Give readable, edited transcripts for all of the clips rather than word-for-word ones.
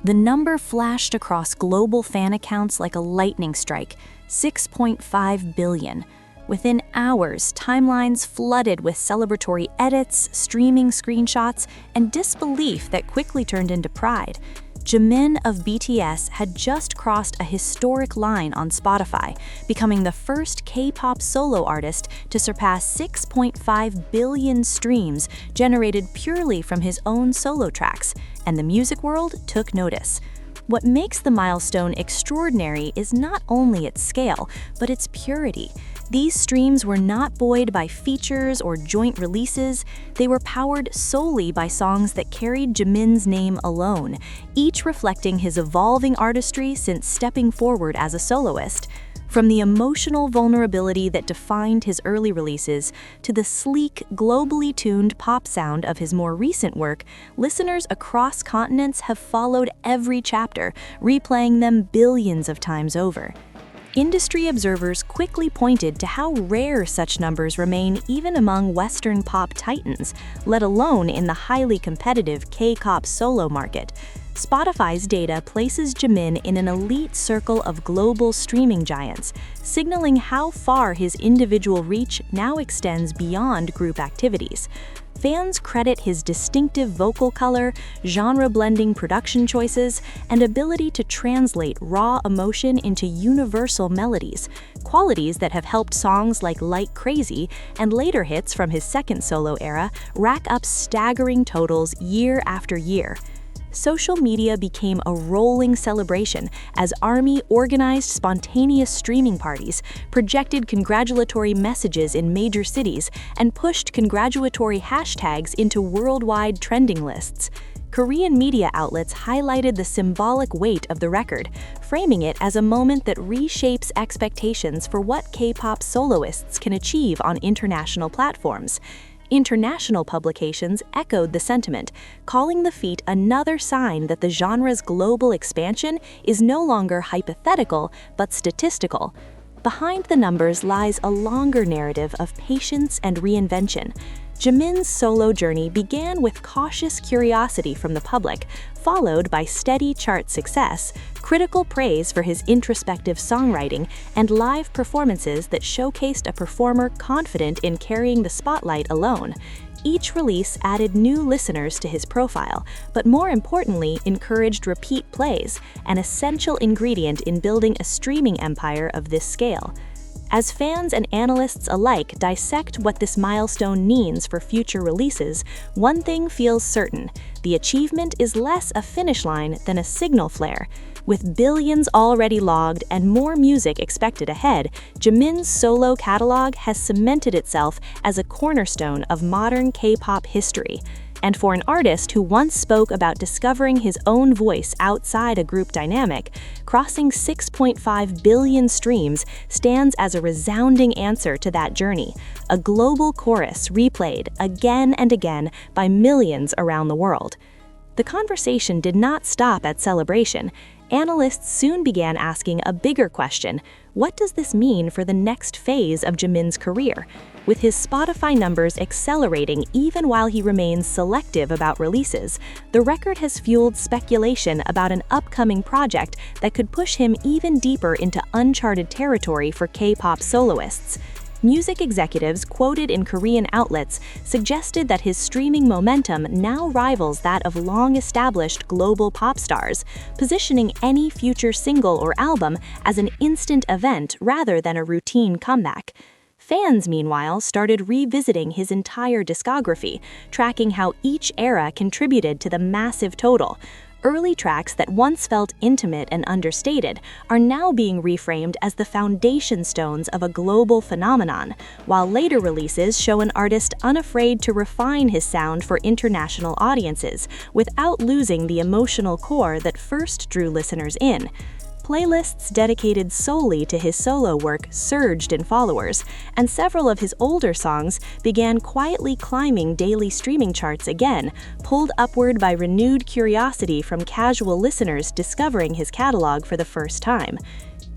The number flashed across global fan accounts like a lightning strike, 6.5 billion. Within hours, timelines flooded with celebratory edits, streaming screenshots, and disbelief that quickly turned into pride. Jimin of BTS had just crossed a historic line on Spotify, becoming the first K-pop solo artist to surpass 6.5 billion streams generated purely from his own solo tracks, and the music world took notice. What makes the milestone extraordinary is not only its scale, but its purity. These streams were not buoyed by features or joint releases, they were powered solely by songs that carried Jimin's name alone, each reflecting his evolving artistry since stepping forward as a soloist. From the emotional vulnerability that defined his early releases to the sleek, globally tuned pop sound of his more recent work, listeners across continents have followed every chapter, replaying them billions of times over. Industry observers quickly pointed to how rare such numbers remain even among Western pop titans, let alone in the highly competitive K-pop solo market. Spotify's data places Jimin in an elite circle of global streaming giants, signaling how far his individual reach now extends beyond group activities. Fans credit his distinctive vocal color, genre-blending production choices, and ability to translate raw emotion into universal melodies, qualities that have helped songs like Like Crazy and later hits from his second solo era rack up staggering totals year after year. Social media became a rolling celebration as ARMY organized spontaneous streaming parties, projected congratulatory messages in major cities, and pushed congratulatory hashtags into worldwide trending lists. Korean media outlets highlighted the symbolic weight of the record, framing it as a moment that reshapes expectations for what K-pop soloists can achieve on international platforms. International publications echoed the sentiment, calling the feat another sign that the genre's global expansion is no longer hypothetical but statistical. Behind the numbers lies a longer narrative of patience and reinvention. Jimin's solo journey began with cautious curiosity from the public, followed by steady chart success, critical praise for his introspective songwriting, and live performances that showcased a performer confident in carrying the spotlight alone. Each release added new listeners to his profile, but more importantly, encouraged repeat plays, an essential ingredient in building a streaming empire of this scale. As fans and analysts alike dissect what this milestone means for future releases, one thing feels certain: the achievement is less a finish line than a signal flare. With billions already logged and more music expected ahead, Jimin's solo catalog has cemented itself as a cornerstone of modern K-pop history. And for an artist who once spoke about discovering his own voice outside a group dynamic, crossing 6.5 billion streams stands as a resounding answer to that journey, a global chorus replayed again and again by millions around the world. The conversation did not stop at celebration. Analysts soon began asking a bigger question: what does this mean for the next phase of Jimin's career? With his Spotify numbers accelerating even while he remains selective about releases, the record has fueled speculation about an upcoming project that could push him even deeper into uncharted territory for K-pop soloists. Music executives quoted in Korean outlets suggested that his streaming momentum now rivals that of long-established global pop stars, positioning any future single or album as an instant event rather than a routine comeback. Fans, meanwhile, started revisiting his entire discography, tracking how each era contributed to the massive total. Early tracks that once felt intimate and understated are now being reframed as the foundation stones of a global phenomenon, while later releases show an artist unafraid to refine his sound for international audiences without losing the emotional core that first drew listeners in. Playlists dedicated solely to his solo work surged in followers, and several of his older songs began quietly climbing daily streaming charts again, pulled upward by renewed curiosity from casual listeners discovering his catalog for the first time.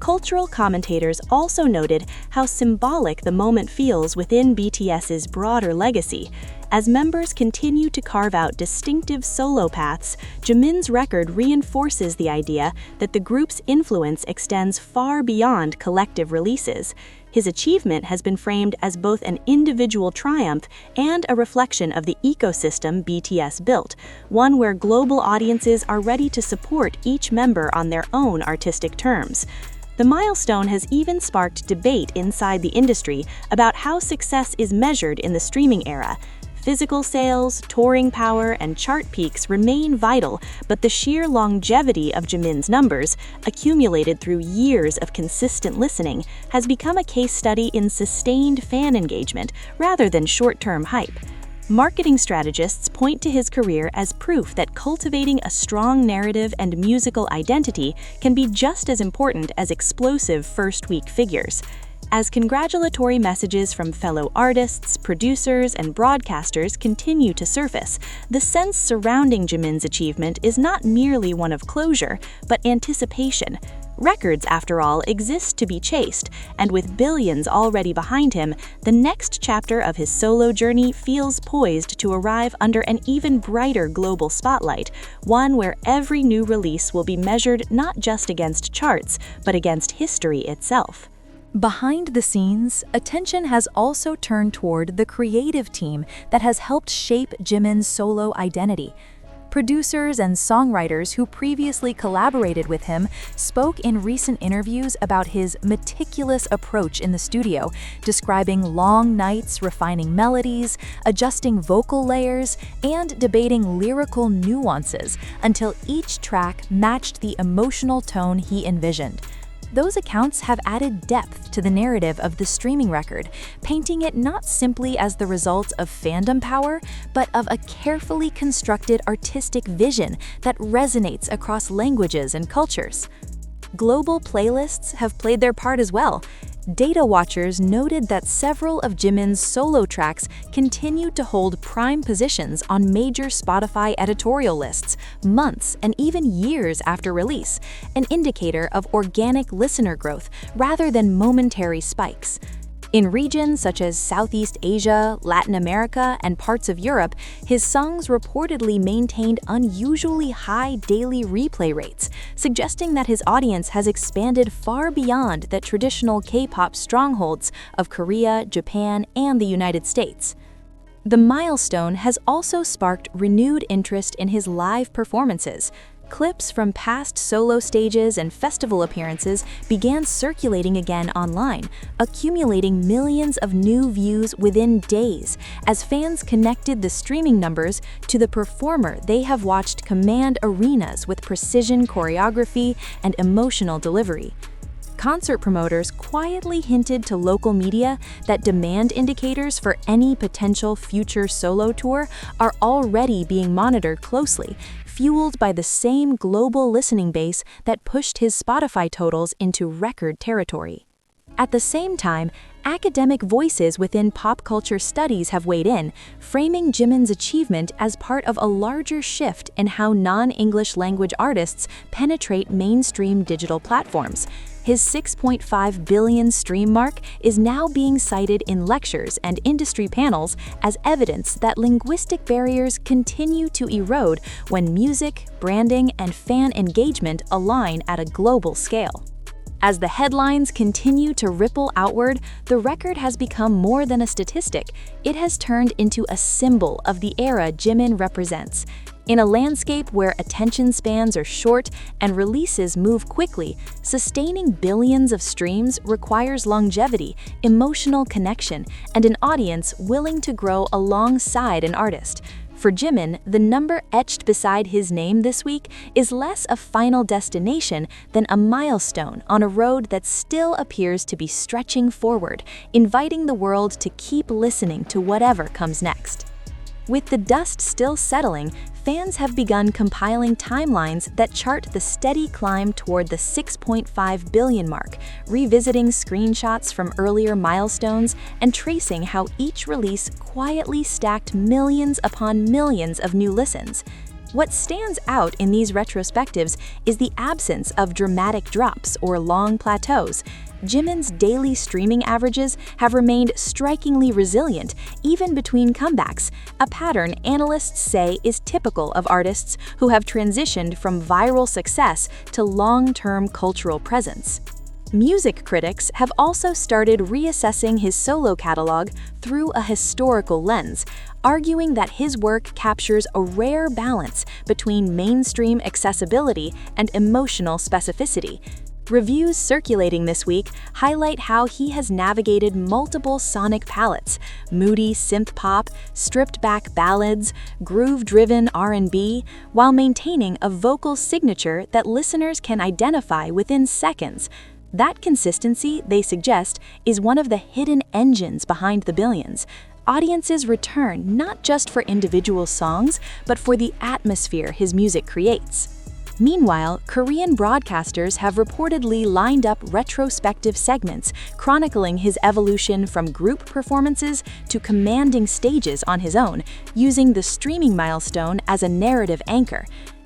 Cultural commentators also noted how symbolic the moment feels within BTS's broader legacy. As members continue to carve out distinctive solo paths, Jimin's record reinforces the idea that the group's influence extends far beyond collective releases. His achievement has been framed as both an individual triumph and a reflection of the ecosystem BTS built, one where global audiences are ready to support each member on their own artistic terms. The milestone has even sparked debate inside the industry about how success is measured in the streaming era. Physical sales, touring power, and chart peaks remain vital, but the sheer longevity of Jimin's numbers, accumulated through years of consistent listening, has become a case study in sustained fan engagement rather than short-term hype. Marketing strategists point to his career as proof that cultivating a strong narrative and musical identity can be just as important as explosive first-week figures. As congratulatory messages from fellow artists, producers, and broadcasters continue to surface, the sense surrounding Jimin's achievement is not merely one of closure, but anticipation. Records, after all, exist to be chased, and with billions already behind him, the next chapter of his solo journey feels poised to arrive under an even brighter global spotlight, one where every new release will be measured not just against charts, but against history itself. Behind the scenes, attention has also turned toward the creative team that has helped shape Jimin's solo identity. Producers and songwriters who previously collaborated with him spoke in recent interviews about his meticulous approach in the studio, describing long nights refining melodies, adjusting vocal layers, and debating lyrical nuances until each track matched the emotional tone he envisioned. Those accounts have added depth to the narrative of the streaming record, painting it not simply as the result of fandom power, but of a carefully constructed artistic vision that resonates across languages and cultures. Global playlists have played their part as well. Data watchers noted that several of Jimin's solo tracks continued to hold prime positions on major Spotify editorial lists months and even years after release, an indicator of organic listener growth rather than momentary spikes. In regions such as Southeast Asia, Latin America, and parts of Europe, his songs reportedly maintained unusually high daily replay rates, suggesting that his audience has expanded far beyond the traditional K-pop strongholds of Korea, Japan, and the United States. The milestone has also sparked renewed interest in his live performances. Clips from past solo stages and festival appearances began circulating again online, accumulating millions of new views within days as fans connected the streaming numbers to the performer they have watched command arenas with precision choreography and emotional delivery. Concert promoters quietly hinted to local media that demand indicators for any potential future solo tour are already being monitored closely, fueled by the same global listening base that pushed his Spotify totals into record territory. At the same time, academic voices within pop culture studies have weighed in, framing Jimin's achievement as part of a larger shift in how non-English language artists penetrate mainstream digital platforms. His 6.5 billion stream mark is now being cited in lectures and industry panels as evidence that linguistic barriers continue to erode when music, branding, and fan engagement align at a global scale. As the headlines continue to ripple outward, the record has become more than a statistic. It has turned into a symbol of the era Jimin represents. In a landscape where attention spans are short and releases move quickly, sustaining billions of streams requires longevity, emotional connection, and an audience willing to grow alongside an artist. For Jimin, the number etched beside his name this week is less a final destination than a milestone on a road that still appears to be stretching forward, inviting the world to keep listening to whatever comes next. With the dust still settling, fans have begun compiling timelines that chart the steady climb toward the 6.5 billion mark, revisiting screenshots from earlier milestones and tracing how each release quietly stacked millions upon millions of new listens. What stands out in these retrospectives is the absence of dramatic drops or long plateaus. Jimin's daily streaming averages have remained strikingly resilient even between comebacks, a pattern analysts say is typical of artists who have transitioned from viral success to long-term cultural presence. Music critics have also started reassessing his solo catalog through a historical lens, arguing that his work captures a rare balance between mainstream accessibility and emotional specificity. Reviews circulating this week highlight how he has navigated multiple sonic palettes: moody synth-pop, stripped-back ballads, groove-driven R&B, while maintaining a vocal signature that listeners can identify within seconds. That consistency, they suggest, is one of the hidden engines behind the billions. Audiences return not just for individual songs, but for the atmosphere his music creates. Meanwhile, Korean broadcasters have reportedly lined up retrospective segments chronicling his evolution from group performances to commanding stages on his own, using the streaming milestone as a narrative anchor.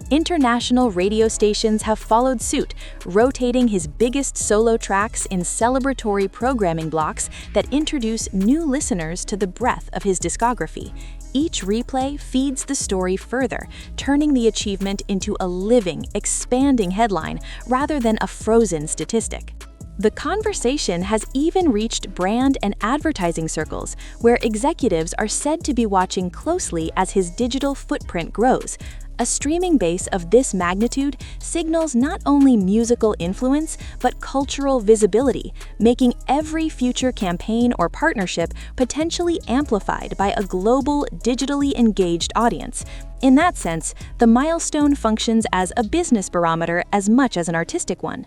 International radio stations have followed suit, rotating his biggest solo tracks in celebratory programming blocks that introduce new listeners to the breadth of his discography. Each replay feeds the story further, turning the achievement into a living, expanding headline rather than a frozen statistic. The conversation has even reached brand and advertising circles, where executives are said to be watching closely as his digital footprint grows. A streaming base of this magnitude signals not only musical influence, but cultural visibility, making every future campaign or partnership potentially amplified by a global, digitally engaged audience. In that sense, the milestone functions as a business barometer as much as an artistic one.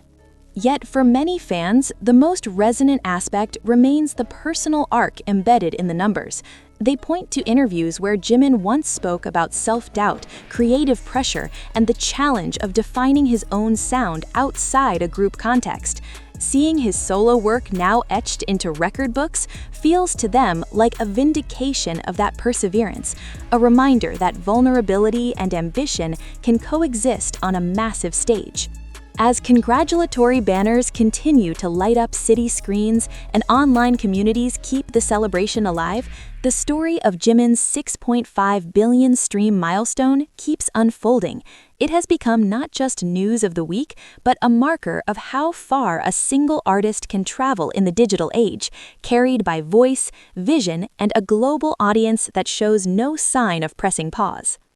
Yet for many fans, the most resonant aspect remains the personal arc embedded in the numbers. They point to interviews where Jimin once spoke about self-doubt, creative pressure, and the challenge of defining his own sound outside a group context. Seeing his solo work now etched into record books feels to them like a vindication of that perseverance, a reminder that vulnerability and ambition can coexist on a massive stage. As congratulatory banners continue to light up city screens and online communities keep the celebration alive, the story of Jimin's 6.5 billion stream milestone keeps unfolding. It has become not just news of the week, but a marker of how far a single artist can travel in the digital age, carried by voice, vision, and a global audience that shows no sign of pressing pause.